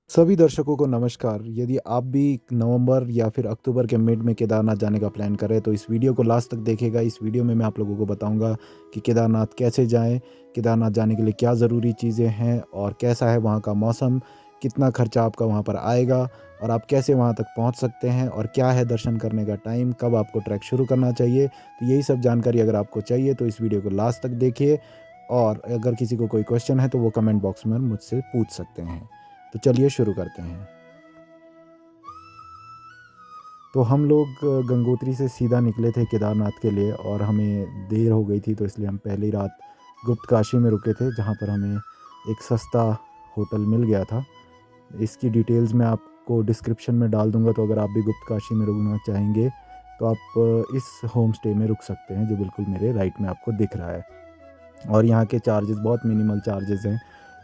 सभी दर्शकों को नमस्कार। यदि आप भी नवंबर या फिर अक्टूबर के मिड में केदारनाथ जाने का प्लान कर रहे हैं तो इस वीडियो को लास्ट तक देखिएगा। इस वीडियो में मैं आप लोगों को बताऊंगा कि केदारनाथ कैसे जाएं, केदारनाथ जाने के लिए क्या ज़रूरी चीज़ें हैं और कैसा है वहाँ का मौसम, कितना खर्चा आपका वहाँ पर आएगा और आप कैसे वहाँ तक पहुँच सकते हैं और क्या है दर्शन करने का टाइम, कब आपको ट्रैक शुरू करना चाहिए। तो यही सब जानकारी अगर आपको चाहिए तो इस वीडियो को लास्ट तक देखिए और अगर किसी को कोई क्वेश्चन है तो वो कमेंट बॉक्स में मुझसे पूछ सकते हैं। तो चलिए शुरू करते हैं। तो हम लोग गंगोत्री से सीधा निकले थे केदारनाथ के लिए और हमें देर हो गई थी, तो इसलिए हम पहली रात गुप्त काशी में रुके थे, जहाँ पर हमें एक सस्ता होटल मिल गया था। इसकी डिटेल्स मैं आपको डिस्क्रिप्शन में डाल दूंगा, तो अगर आप भी गुप्त काशी में रुकना चाहेंगे तो आप इस होम स्टे में रुक सकते हैं, जो बिल्कुल मेरे राइट में आपको दिख रहा है। और यहाँ के चार्जेस बहुत मिनिमल चार्जेस हैं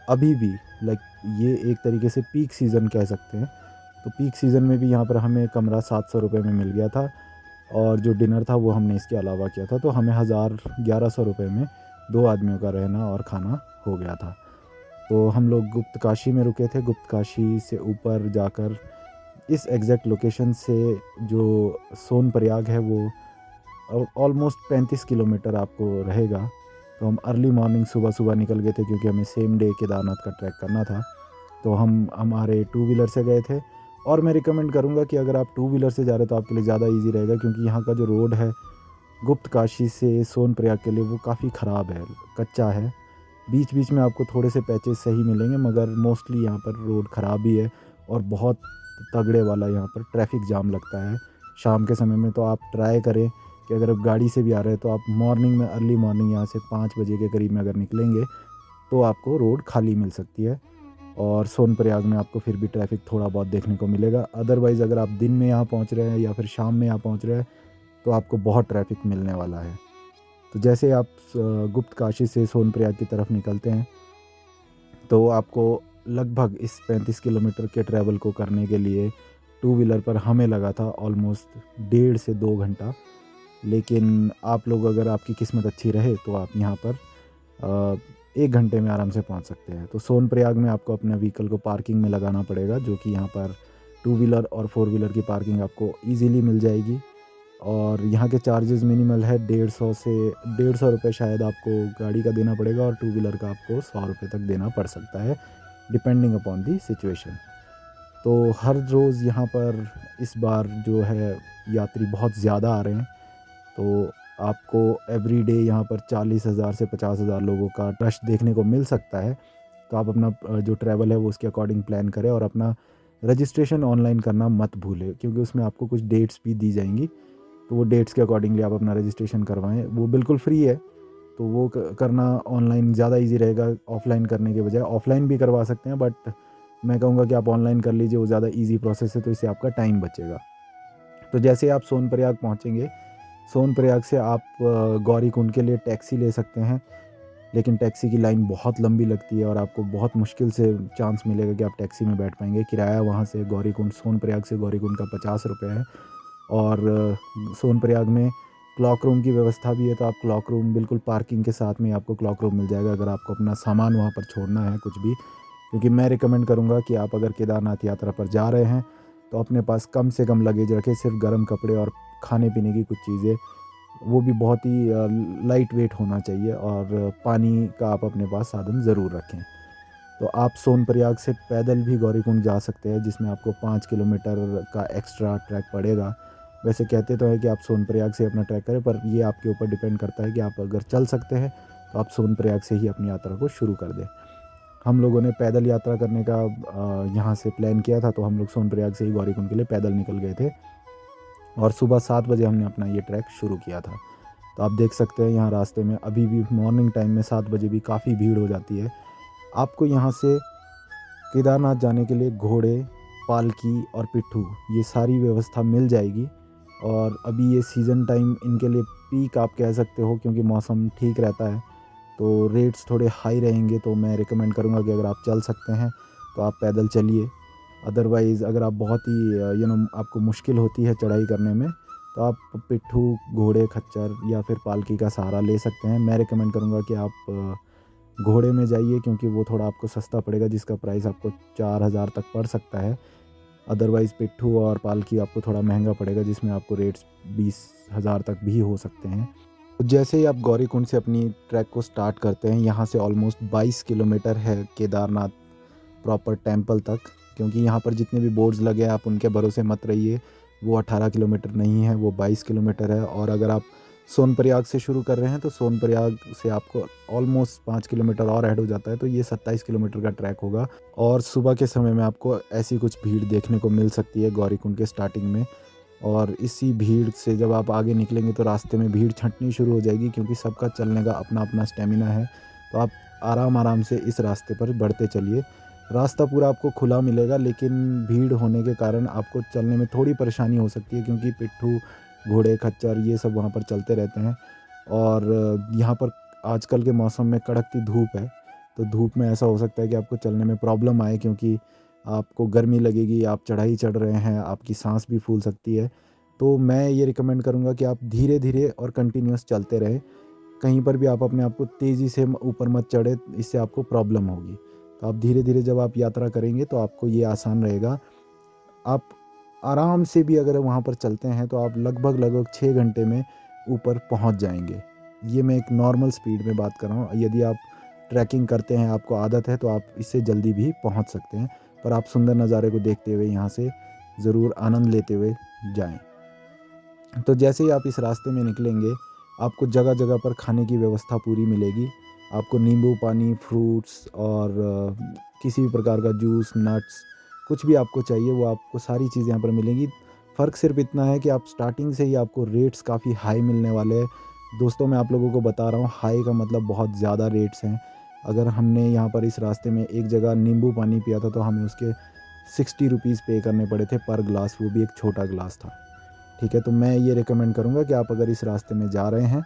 अभी भी। लाइक ये एक तरीके से पीक सीज़न कह सकते हैं। तो पीक सीज़न में भी यहाँ पर हमें कमरा 700 रुपये में मिल गया था और जो डिनर था वो हमने इसके अलावा किया था, तो हमें 1100 रुपये में 2 आदमियों का रहना और खाना हो गया था। तो हम लोग गुप्त काशी में रुके थे। गुप्त काशी से ऊपर जाकर इस एग्जैक्ट लोकेशन से जो सोनप्रयाग है वो ऑलमोस्ट 35 किलोमीटर आपको रहेगा। तो हम अर्ली मॉर्निंग सुबह सुबह निकल गए थे, क्योंकि हमें सेम डे केदारनाथ का ट्रैक करना था। तो हम हमारे टू व्हीलर से गए थे। और मैं रिकमेंड करूँगा कि अगर आप टू व्हीलर से जा रहे हो तो आपके लिए ज़्यादा इजी रहेगा, क्योंकि यहाँ का जो रोड है गुप्त काशी से सोनप्रयाग के लिए वो काफ़ी ख़राब है, कच्चा है। बीच बीच में आपको थोड़े से पैचेस सही मिलेंगे, मगर मोस्टली यहाँ पर रोड ख़राब ही है और बहुत तगड़े वाला यहाँ पर ट्रैफिक जाम लगता है शाम के समय में। तो आप ट्राई करें कि अगर आप गाड़ी से भी आ रहे हैं तो आप मॉर्निंग में, अर्ली मॉर्निंग यहाँ से 5 बजे के करीब में अगर निकलेंगे तो आपको रोड खाली मिल सकती है। और सोनप्रयाग में आपको फिर भी ट्रैफिक थोड़ा बहुत देखने को मिलेगा। अदरवाइज़ अगर आप दिन में यहाँ पहुँच रहे हैं या फिर शाम में यहाँ पहुँच रहे हैं तो आपको बहुत ट्रैफिक मिलने वाला है। तो जैसे आप गुप्त काशी से सोनप्रयाग की तरफ निकलते हैं तो आपको लगभग इस 35 किलोमीटर के ट्रैवल को करने के लिए टू व्हीलर पर हमें लगा था ऑलमोस्ट 1.5 से 2 घंटा। लेकिन आप लोग, अगर आपकी किस्मत अच्छी रहे तो आप यहाँ पर 1 घंटे में आराम से पहुँच सकते हैं। तो सोनप्रयाग में आपको अपने व्हीकल को पार्किंग में लगाना पड़ेगा, जो कि यहाँ पर टू व्हीलर और फोर व्हीलर की पार्किंग आपको ईज़िली मिल जाएगी। और यहाँ के चार्जेस मिनिमल है, 150 शायद आपको गाड़ी का देना पड़ेगा और टू व्हीलर का आपको 100 रुपये तक देना पड़ सकता है, डिपेंडिंग अपॉन दी सिचुएशन। तो हर रोज़ यहाँ पर इस बार जो है यात्री बहुत ज़्यादा आ रहे हैं। तो आपको एवरी डे यहाँ पर 40,000 से 50,000 लोगों का रश देखने को मिल सकता है। तो आप अपना जो ट्रैवल है वो उसके अकॉर्डिंग प्लान करें और अपना रजिस्ट्रेशन ऑनलाइन करना मत भूलें, क्योंकि उसमें आपको कुछ डेट्स भी दी जाएंगी। तो वो डेट्स के अकॉर्डिंगली आप अपना रजिस्ट्रेशन करवाएं। वो बिल्कुल फ्री है, तो वो करना ऑनलाइन ज़्यादा इजी रहेगा ऑफ़लाइन करने के बजाय। ऑफ़लाइन भी करवा सकते हैं, बट मैं कहूँगा कि आप ऑनलाइन कर लीजिए, वो ज़्यादा इजी प्रोसेस है, तो इससे आपका टाइम बचेगा। तो जैसे आप सोनप्रयाग पहुँचेंगे, सोनप्रयाग से आप गौरीकुंड के लिए टैक्सी ले सकते हैं, लेकिन टैक्सी की लाइन बहुत लंबी लगती है और आपको बहुत मुश्किल से चांस मिलेगा कि आप टैक्सी में बैठ पाएंगे। किराया वहाँ से गौरीकुंड, सोनप्रयाग से गौरीकुंड का 50 रुपये है। और सोनप्रयाग में क्लॉक रूम की व्यवस्था भी है, तो आप क्लॉक रूम बिल्कुल पार्किंग के साथ में आपको क्लॉक रूम मिल जाएगा, अगर आपको अपना सामान वहाँ पर छोड़ना है कुछ भी। क्योंकि मैं रिकमेंड करूँगा कि आप अगर केदारनाथ यात्रा पर जा रहे हैं तो अपने पास कम से कम लगेज रखें, सिर्फ गर्म कपड़े और खाने पीने की कुछ चीज़ें, वो भी बहुत ही लाइट वेट होना चाहिए। और पानी का आप अपने पास साधन ज़रूर रखें। तो आप सोनप्रयाग से पैदल भी गौरीकुंड जा सकते हैं, जिसमें आपको 5 किलोमीटर का एक्स्ट्रा ट्रैक पड़ेगा। वैसे कहते तो है कि आप सोनप्रयाग से अपना ट्रैक करें, पर ये आपके ऊपर डिपेंड करता है कि आप अगर चल सकते हैं तो आप सोनप्रयाग से ही अपनी यात्रा को शुरू कर दें। हम लोगों ने पैदल यात्रा करने का यहाँ से प्लान किया था, तो हम लोग सोनप्रयाग से ही गौरीकुंड के लिए पैदल निकल गए थे और सुबह 7 बजे हमने अपना ये ट्रैक शुरू किया था। तो आप देख सकते हैं यहाँ रास्ते में अभी भी मॉर्निंग टाइम में 7 बजे भी काफ़ी भीड़ हो जाती है। आपको यहाँ से केदारनाथ जाने के लिए घोड़े, पालकी और पिट्ठू, ये सारी व्यवस्था मिल जाएगी। और अभी ये सीज़न टाइम इनके लिए पीक आप कह सकते हो, क्योंकि मौसम ठीक रहता है तो रेट्स थोड़े हाई रहेंगे। तो मैं रिकमेंड करूँगा कि अगर आप चल सकते हैं तो आप पैदल चलिए। अदरवाइज़ अगर आप बहुत ही आपको मुश्किल होती है चढ़ाई करने में, तो आप पिट्ठू, घोड़े, खच्चर या फिर पालकी का सहारा ले सकते हैं। मैं रिकमेंड करूँगा कि आप घोड़े में जाइए क्योंकि वो थोड़ा आपको सस्ता पड़ेगा, जिसका प्राइस आपको 4000 तक पड़ सकता है। अदरवाइज़ पिट्ठू और पालकी आपको थोड़ा महंगा पड़ेगा, जिसमें आपको रेट्स 20,000 तक भी हो सकते हैं। तो जैसे ही आप गौरीकुंड से अपनी ट्रैक को स्टार्ट करते हैं, यहाँ से ऑलमोस्ट 22 किलोमीटर है केदारनाथ प्रॉपर टेंपल तक, क्योंकि यहाँ पर जितने भी बोर्ड्स लगे हैं आप उनके भरोसे मत रहिए। वो 18 किलोमीटर नहीं है, वो 22 किलोमीटर है। और अगर आप सोनप्रयाग से शुरू कर रहे हैं तो सोनप्रयाग से आपको ऑलमोस्ट 5 किलोमीटर और ऐड हो जाता है, तो ये 27 किलोमीटर का ट्रैक होगा। और सुबह के समय में आपको ऐसी कुछ भीड़ देखने को मिल सकती है गौरीकुंड के स्टार्टिंग में। और इसी भीड़ से जब आप आगे निकलेंगे तो रास्ते में भीड़ छँटनी शुरू हो जाएगी, क्योंकि सबका चलने का अपना अपना स्टेमिना है। तो आप आराम आराम से इस रास्ते पर बढ़ते चलिए। रास्ता पूरा आपको खुला मिलेगा, लेकिन भीड़ होने के कारण आपको चलने में थोड़ी परेशानी हो सकती है, क्योंकि पिट्ठू, घोड़े, खच्चर ये सब वहाँ पर चलते रहते हैं। और यहाँ पर आजकल के मौसम में कड़कती धूप है, तो धूप में ऐसा हो सकता है कि आपको चलने में प्रॉब्लम आए, क्योंकि आपको गर्मी लगेगी, आप चढ़ाई चढ़ रहे हैं, आपकी सांस भी फूल सकती है। तो मैं ये रिकमेंड करूँगा कि आप धीरे धीरे और कंटिन्यूस चलते रहें। कहीं पर भी आप अपने आप को तेज़ी से ऊपर मत चढ़े, इससे आपको प्रॉब्लम होगी। तो आप धीरे धीरे जब आप यात्रा करेंगे तो आपको ये आसान रहेगा। आप आराम से भी अगर वहाँ पर चलते हैं तो आप लगभग लगभग 6 घंटे में ऊपर पहुँच जाएंगे। ये मैं एक नॉर्मल स्पीड में बात कर रहा हूँ। यदि आप ट्रैकिंग करते हैं, आपको आदत है, तो आप इससे जल्दी भी पहुँच सकते हैं। पर आप सुंदर नज़ारे को देखते हुए यहाँ से ज़रूर आनंद लेते हुए जाएं। तो जैसे ही आप इस रास्ते में निकलेंगे, आपको जगह जगह पर खाने की व्यवस्था पूरी मिलेगी। आपको नींबू पानी, फ्रूट्स और किसी भी प्रकार का जूस, नट्स, कुछ भी आपको चाहिए वो आपको सारी चीज़ें यहाँ पर मिलेंगी। फ़र्क सिर्फ इतना है कि आप स्टार्टिंग से ही आपको रेट्स काफ़ी हाई मिलने वाले हैं। दोस्तों, मैं आप लोगों को बता रहा हूँ, हाई का मतलब बहुत ज़्यादा रेट्स हैं। अगर हमने यहाँ पर इस रास्ते में एक जगह नींबू पानी पिया था तो हमें उसके 60 रुपीज़ पे करने पड़े थे पर ग्लास, वो भी एक छोटा ग्लास था। ठीक है, तो मैं ये रिकमेंड करूँगा कि आप अगर इस रास्ते में जा रहे हैं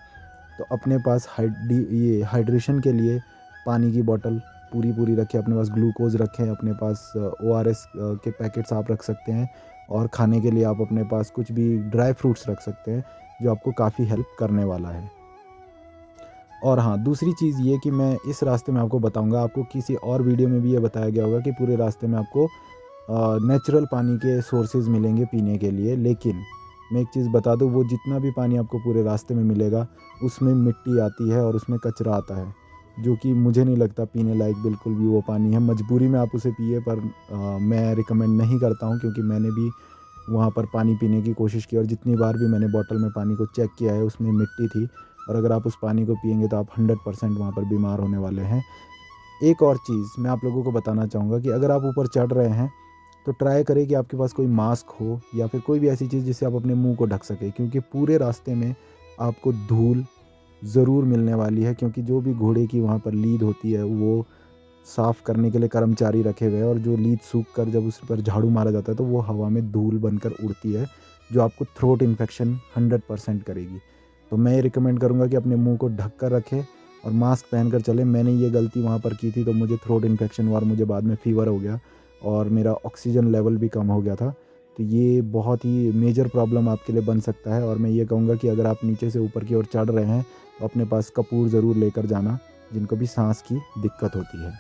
तो अपने पास हाइड्रेशन के लिए पानी की बॉटल पूरी रखें, अपने पास ग्लूकोज़ रखें, अपने पास ओआरएस के पैकेट्स आप रख सकते हैं। और खाने के लिए आप अपने पास कुछ भी ड्राई फ्रूट्स रख सकते हैं, जो आपको काफ़ी हेल्प करने वाला है। और हाँ, दूसरी चीज़ ये कि मैं इस रास्ते में आपको बताऊँगा, आपको किसी और वीडियो में भी ये बताया गया होगा कि पूरे रास्ते में आपको नेचुरल पानी के सोर्सेज़ मिलेंगे पीने के लिए। लेकिन मैं एक चीज़ बता दूँ, वो जितना भी पानी आपको पूरे रास्ते में मिलेगा, उसमें मिट्टी आती है और उसमें कचरा आता है, जो कि मुझे नहीं लगता पीने लायक बिल्कुल भी वो पानी है। मजबूरी में आप उसे पिए, पर मैं रिकमेंड नहीं करता हूँ, क्योंकि मैंने भी वहाँ पर पानी पीने की कोशिश की और जितनी बार भी मैंने बॉटल में पानी को चेक किया है, उसमें मिट्टी थी। और अगर आप उस पानी को पिएंगे तो आप 100% वहाँ पर बीमार होने वाले हैं। एक और चीज़ मैं आप लोगों को बताना चाहूँगा कि अगर आप ऊपर चढ़ रहे हैं तो ट्राई करें कि आपके पास कोई मास्क हो या फिर कोई भी ऐसी चीज़ जिससे आप अपने मुंह को ढक सकें, क्योंकि पूरे रास्ते में आपको धूल ज़रूर मिलने वाली है। क्योंकि जो भी घोड़े की वहाँ पर लीद होती है वो साफ़ करने के लिए कर्मचारी रखे हुए हैं, और जो लीद सूख कर जब उस पर झाड़ू मारा जाता है तो वो हवा में धूल बनकर उड़ती है, जो आपको थ्रोट इन्फेक्शन 100% करेगी। तो मैं ये रिकमेंड करूँगा कि अपने मुंह को ढक कर रखें और मास्क पहन कर चलें। मैंने ये गलती वहाँ पर की थी, तो मुझे थ्रोट इन्फेक्शन हुआ और मुझे बाद में फ़ीवर हो गया और मेरा ऑक्सीजन लेवल भी कम हो गया था। तो ये बहुत ही मेजर प्रॉब्लम आपके लिए बन सकता है। और मैं ये कहूँगा कि अगर आप नीचे से ऊपर की ओर चढ़ रहे हैं तो अपने पास कपूर ज़रूर लेकर जाना, जिनको भी सांस की दिक्कत होती है।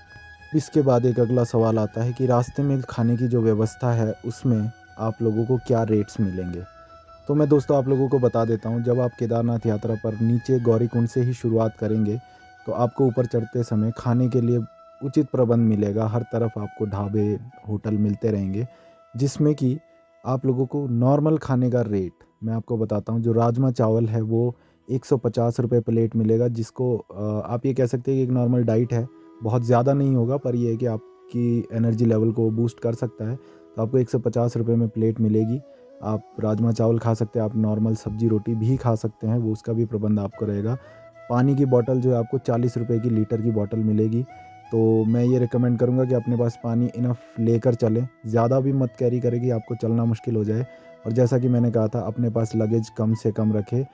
इसके बाद एक अगला सवाल आता है कि रास्ते में खाने की जो व्यवस्था है उसमें आप लोगों को क्या रेट्स मिलेंगे। तो मैं दोस्तों आप लोगों को बता देता हूँ, जब आप केदारनाथ यात्रा पर नीचे गौरीकुंड से ही शुरुआत करेंगे तो आपको ऊपर चढ़ते समय खाने के लिए उचित प्रबंध मिलेगा। हर तरफ आपको ढाबे, होटल मिलते रहेंगे, जिसमें कि आप लोगों को नॉर्मल खाने का रेट मैं आपको बताता हूँ। जो राजमा चावल है वो 150 रुपये प्लेट मिलेगा, जिसको आप ये कह सकते हैं कि एक नॉर्मल डाइट है। बहुत ज़्यादा नहीं होगा, पर ये है कि आपकी एनर्जी लेवल को बूस्ट कर सकता है। तो आपको 150 रुपये में प्लेट मिलेगी। आप राजमा चावल खा सकते हैं, आप नॉर्मल सब्जी रोटी भी खा सकते हैं, वो उसका भी प्रबंध आपको रहेगा। पानी की बॉटल जो है आपको 40 रुपये की लीटर की बॉटल मिलेगी। तो मैं ये रिकमेंड करूँगा कि अपने पास पानी इनफ लेकर चलें, ज़्यादा भी मत कैरी करें कि आपको चलना मुश्किल हो जाए। और जैसा कि मैंने कहा था, अपने पास लगेज कम से कम रखें।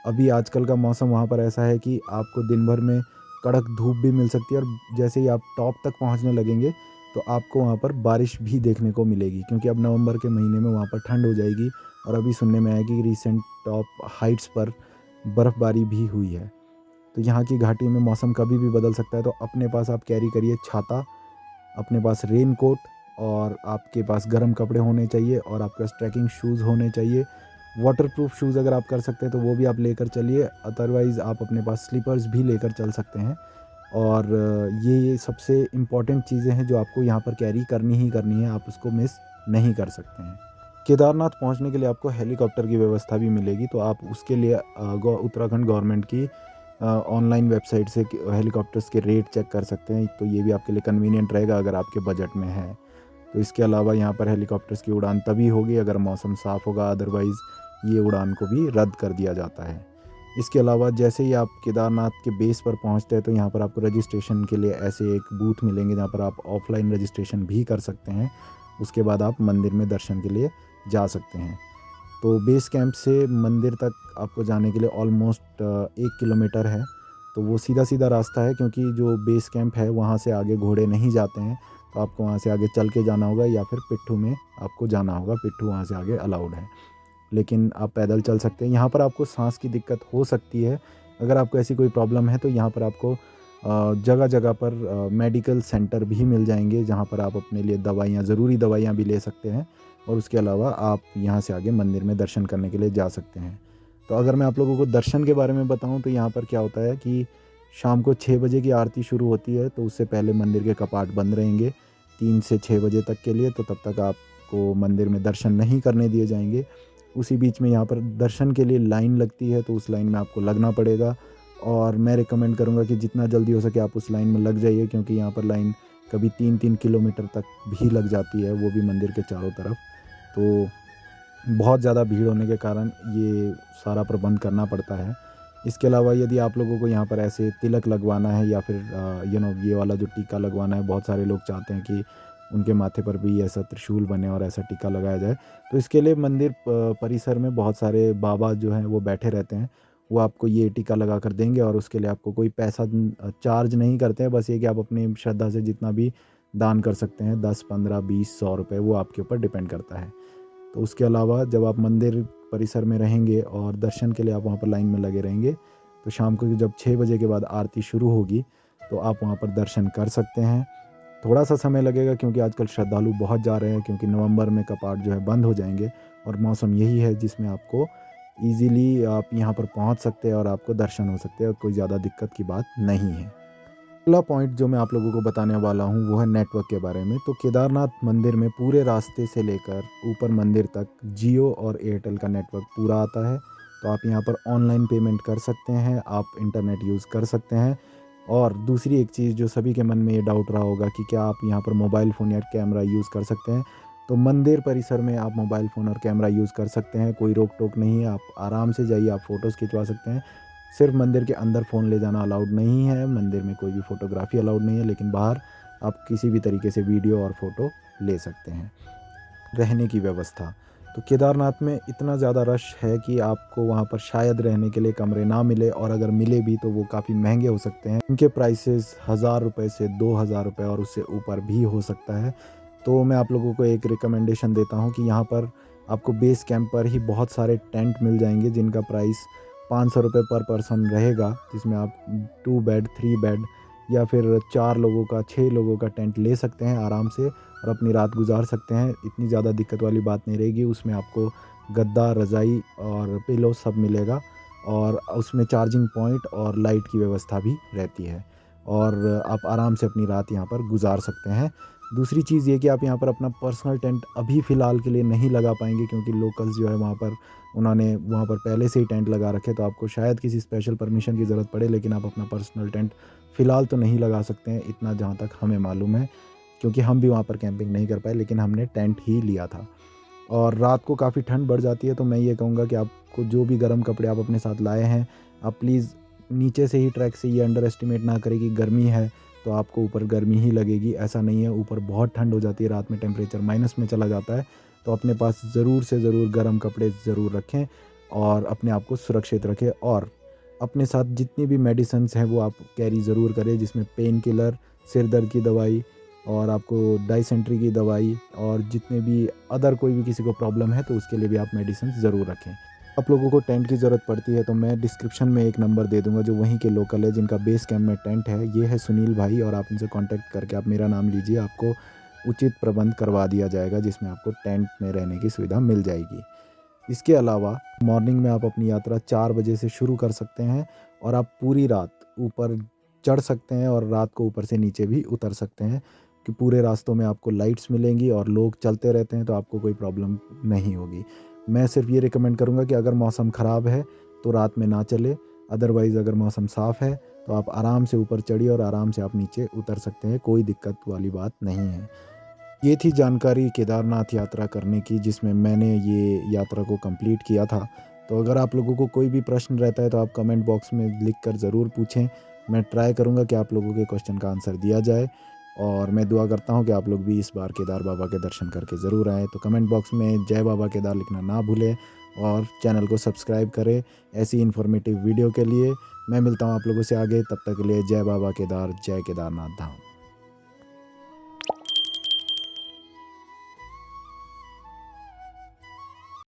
अभी आजकल का मौसम वहाँ पर ऐसा है कि आपको दिन भर में कड़क धूप भी मिल सकती है, और जैसे ही आप टॉप तक पहुँचने लगेंगे तो आपको वहाँ पर बारिश भी देखने को मिलेगी, क्योंकि अब नवंबर के महीने में वहाँ पर ठंड हो जाएगी। और अभी सुनने में आया कि रिसेंट टॉप हाइट्स पर बर्फ़बारी भी हुई है। तो यहाँ की घाटी में मौसम कभी भी बदल सकता है। तो अपने पास आप कैरी करिए छाता, अपने पास रेन कोट, और आपके पास गर्म कपड़े होने चाहिए, और आपके पास ट्रैकिंग शूज़ होने चाहिए। वाटरप्रूफ शूज़ अगर आप कर सकते हैं तो वो भी आप लेकर चलिए, अदरवाइज़ आप अपने पास स्लीपर्स भी लेकर चल सकते हैं। और ये सबसे इम्पॉर्टेंट चीज़ें हैं जो आपको यहाँ पर कैरी करनी ही करनी है, आप उसको मिस नहीं कर सकते हैं। केदारनाथ पहुँचने के लिए आपको हेलीकॉप्टर की व्यवस्था भी मिलेगी, तो आप उसके लिए उत्तराखंड गवर्नमेंट की ऑनलाइन वेबसाइट से हेलीकॉप्टर्स के रेट चेक कर सकते हैं। तो ये भी आपके लिए कन्वीनियंट रहेगा अगर आपके बजट में है। तो इसके अलावा यहाँ पर हेलीकॉप्टर्स की उड़ान तभी होगी अगर मौसम साफ़ होगा, अदरवाइज़ ये उड़ान को भी रद्द कर दिया जाता है। इसके अलावा जैसे ही आप केदारनाथ के बेस पर पहुँचते हैं तो यहाँ पर आपको रजिस्ट्रेशन के लिए ऐसे एक बूथ मिलेंगे जहाँ पर आप ऑफ़लाइन रजिस्ट्रेशन भी कर सकते हैं। उसके बाद आप मंदिर में दर्शन के लिए जा सकते हैं। तो बेस कैंप से मंदिर तक आपको जाने के लिए ऑलमोस्ट 1 किलोमीटर है। तो वो सीधा-सीधा रास्ता है, क्योंकि जो बेस कैंप है वहाँ से आगे घोड़े नहीं जाते हैं। तो आपको वहाँ से आगे चल के जाना होगा या फिर पिट्ठू में आपको जाना होगा। पिट्ठू वहाँ से आगे अलाउड है, लेकिन आप पैदल चल सकते हैं। यहाँ पर आपको साँस की दिक्कत हो सकती है। अगर आपको ऐसी कोई प्रॉब्लम है तो यहाँ पर आपको जगह-जगह पर मेडिकल सेंटर भी मिल जाएँगे, जहाँ पर आप अपने लिए दवाइयाँ, ज़रूरी दवाइयाँ भी ले सकते हैं, और उसके अलावा आप यहाँ से आगे मंदिर में दर्शन करने के लिए जा सकते हैं। तो अगर मैं आप लोगों को दर्शन के बारे में बताऊँ तो यहाँ पर क्या होता है कि शाम को 6 बजे की आरती शुरू होती है, तो उससे पहले मंदिर के कपाट बंद रहेंगे 3 से 6 बजे तक के लिए। तो तब तक आपको मंदिर में दर्शन नहीं करने दिए जाएंगे। उसी बीच में यहाँ पर दर्शन के लिए लाइन लगती है, तो उस लाइन में आपको लगना पड़ेगा, और मैं रिकमेंड करूँगा कि जितना जल्दी हो सके आप उस लाइन में लग जाइए, क्योंकि यहाँ पर लाइन कभी 3-3 किलोमीटर तक भी लग जाती है, वो भी मंदिर के चारों तरफ। तो बहुत ज़्यादा भीड़ होने के कारण ये सारा प्रबंध करना पड़ता है। इसके अलावा यदि आप लोगों को यहाँ पर ऐसे तिलक लगवाना है या फिर ये वाला जो टीका लगवाना है, बहुत सारे लोग चाहते हैं कि उनके माथे पर भी ऐसा त्रिशूल बने और ऐसा टीका लगाया जाए। तो इसके लिए मंदिर परिसर में बहुत सारे बाबा जो हैं वो बैठे रहते हैं। वो आपको ये टीका लगा कर देंगे, और उसके लिए आपको कोई पैसा चार्ज नहीं करते हैं। बस ये कि आप अपनी श्रद्धा से जितना भी दान कर सकते हैं, 10, 15, 20, 100 रुपये, वो आपके ऊपर डिपेंड करता है। तो उसके अलावा जब आप मंदिर परिसर में रहेंगे और दर्शन के लिए आप वहाँ पर लाइन में लगे रहेंगे, तो शाम को जब 6 बजे के बाद आरती शुरू होगी तो आप वहाँ पर दर्शन कर सकते हैं। थोड़ा सा समय लगेगा, क्योंकि आजकल श्रद्धालु बहुत जा रहे हैं, क्योंकि नवंबर में कपाट जो है बंद हो जाएंगे, और मौसम यही है जिसमें आपको ईज़िली आप यहाँ पर पहुँच सकते हैं और आपको दर्शन हो सकते हैं, और कोई ज़्यादा दिक्कत की बात नहीं है। अगला पॉइंट जो मैं आप लोगों को बताने वाला हूँ वो है नेटवर्क के बारे में। तो केदारनाथ मंदिर में पूरे रास्ते से लेकर ऊपर मंदिर तक जियो और एयरटेल का नेटवर्क पूरा आता है। तो आप यहाँ पर ऑनलाइन पेमेंट कर सकते हैं, आप इंटरनेट यूज़ कर सकते हैं। और दूसरी एक चीज़ जो सभी के मन में ये डाउट रहा होगा कि क्या आप यहाँ पर मोबाइल फ़ोन या कैमरा यूज़ कर सकते हैं, तो मंदिर परिसर में आप मोबाइल फ़ोन और कैमरा यूज़ कर सकते हैं, कोई रोक टोक नहीं है। आप आराम से जाइए, आप फ़ोटोज़ खिंचवा सकते हैं। सिर्फ मंदिर के अंदर फ़ोन ले जाना अलाउड नहीं है, मंदिर में कोई भी फ़ोटोग्राफ़ी अलाउड नहीं है, लेकिन बाहर आप किसी भी तरीके से वीडियो और फ़ोटो ले सकते हैं। रहने की व्यवस्था, तो केदारनाथ में इतना ज़्यादा रश है कि आपको वहाँ पर शायद रहने के लिए कमरे ना मिले, और अगर मिले भी तो वो काफ़ी महंगे हो सकते हैं। इनके प्राइसेस 1000 रुपये से 2000 रुपये और उससे ऊपर भी हो सकता है। तो मैं आप लोगों को एक रिकमेंडेशन देता हूँ कि यहाँ पर आपको बेस कैंप पर ही बहुत सारे टेंट मिल जाएंगे, जिनका प्राइस 500 रुपये पर पर्सन रहेगा, जिसमें आप 2 बेड, 3 बेड या फिर 4 लोगों का, 6 लोगों का टेंट ले सकते हैं आराम से, और अपनी रात गुजार सकते हैं। इतनी ज़्यादा दिक्कत वाली बात नहीं रहेगी। उसमें आपको गद्दा, रज़ाई और पिलो सब मिलेगा, और उसमें चार्जिंग पॉइंट और लाइट की व्यवस्था भी रहती है, और आप आराम से अपनी रात यहाँ पर गुजार सकते हैं। दूसरी चीज़ ये कि आप यहाँ पर अपना पर्सनल टेंट अभी फ़िलहाल के लिए नहीं लगा पाएंगे, क्योंकि लोकल्स जो है वहाँ पर, उन्होंने वहाँ पर पहले से ही टेंट लगा रखे, तो आपको शायद किसी स्पेशल परमिशन की ज़रूरत पड़े, लेकिन आप अपना पर्सनल टेंट फ़िलहाल तो नहीं लगा सकते हैं, इतना जहाँ तक हमें मालूम है, क्योंकि हम भी वहाँ पर कैंपिंग नहीं कर पाए, लेकिन हमने टेंट ही लिया था। और रात को काफ़ी ठंड बढ़ जाती है, तो मैं ये कहूँगा कि आपको जो भी गर्म कपड़े आप अपने साथ लाए हैं, आप प्लीज़ नीचे से ही ट्रैक से ये अंडर एस्टिमेट ना करें कि गर्मी है तो आपको ऊपर गर्मी ही लगेगी। ऐसा नहीं है, ऊपर बहुत ठंड हो जाती है, रात में टेम्परेचर माइनस में चला जाता है। तो अपने पास ज़रूर से ज़रूर गर्म कपड़े ज़रूर रखें, और अपने आप को सुरक्षित रखें, और अपने साथ जितनी भी मेडिसिन्स हैं वो आप कैरी ज़रूर करें, जिसमें पेन किलर, सिर दर्द की दवाई, और आपको डाइसेंट्री की दवाई, और जितने भी अदर कोई भी किसी को प्रॉब्लम है तो उसके लिए भी आप मेडिसिन ज़रूर रखें। आप लोगों को टेंट की ज़रूरत पड़ती है तो मैं डिस्क्रिप्शन में एक नंबर दे दूँगा जो वहीं के लोकल है जिनका बेस कैंप में टेंट है। ये है सुनील भाई और आप इनसे कॉन्टैक्ट करके आप मेरा नाम लीजिए, आपको उचित प्रबंध करवा दिया जाएगा जिसमें आपको टेंट में रहने की सुविधा मिल जाएगी। इसके अलावा मॉर्निंग में आप अपनी यात्रा 4 बजे से शुरू कर सकते हैं और आप पूरी रात ऊपर चढ़ सकते हैं और रात को ऊपर से नीचे भी उतर सकते हैं कि पूरे रास्तों में आपको लाइट्स मिलेंगी और लोग चलते रहते हैं तो आपको कोई प्रॉब्लम नहीं होगी। मैं सिर्फ ये रिकमेंड करूँगा कि अगर मौसम ख़राब है तो रात में ना चले, अदरवाइज़ अगर मौसम साफ़ है तो आप आराम से ऊपर चढ़िए और आराम से आप नीचे उतर सकते हैं, कोई दिक्कत वाली बात नहीं है। ये थी जानकारी केदारनाथ यात्रा करने की जिसमें मैंने ये यात्रा को कंप्लीट किया था। तो अगर आप लोगों को कोई भी प्रश्न रहता है तो आप कमेंट बॉक्स में लिख कर ज़रूर पूछें। मैं ट्राई करूँगा कि आप लोगों के क्वेश्चन का आंसर दिया जाए और मैं दुआ करता हूँ कि आप लोग भी इस बार केदार बाबा के दर्शन करके ज़रूर आएँ। तो कमेंट बॉक्स में जय बाबा केदार लिखना ना भूलें और चैनल को सब्सक्राइब करें ऐसी इन्फॉर्मेटिव वीडियो के लिए। मैं मिलता हूँ आप लोगों से आगे, तब तक के लिए जय बाबा केदार, जय केदारनाथ धाम।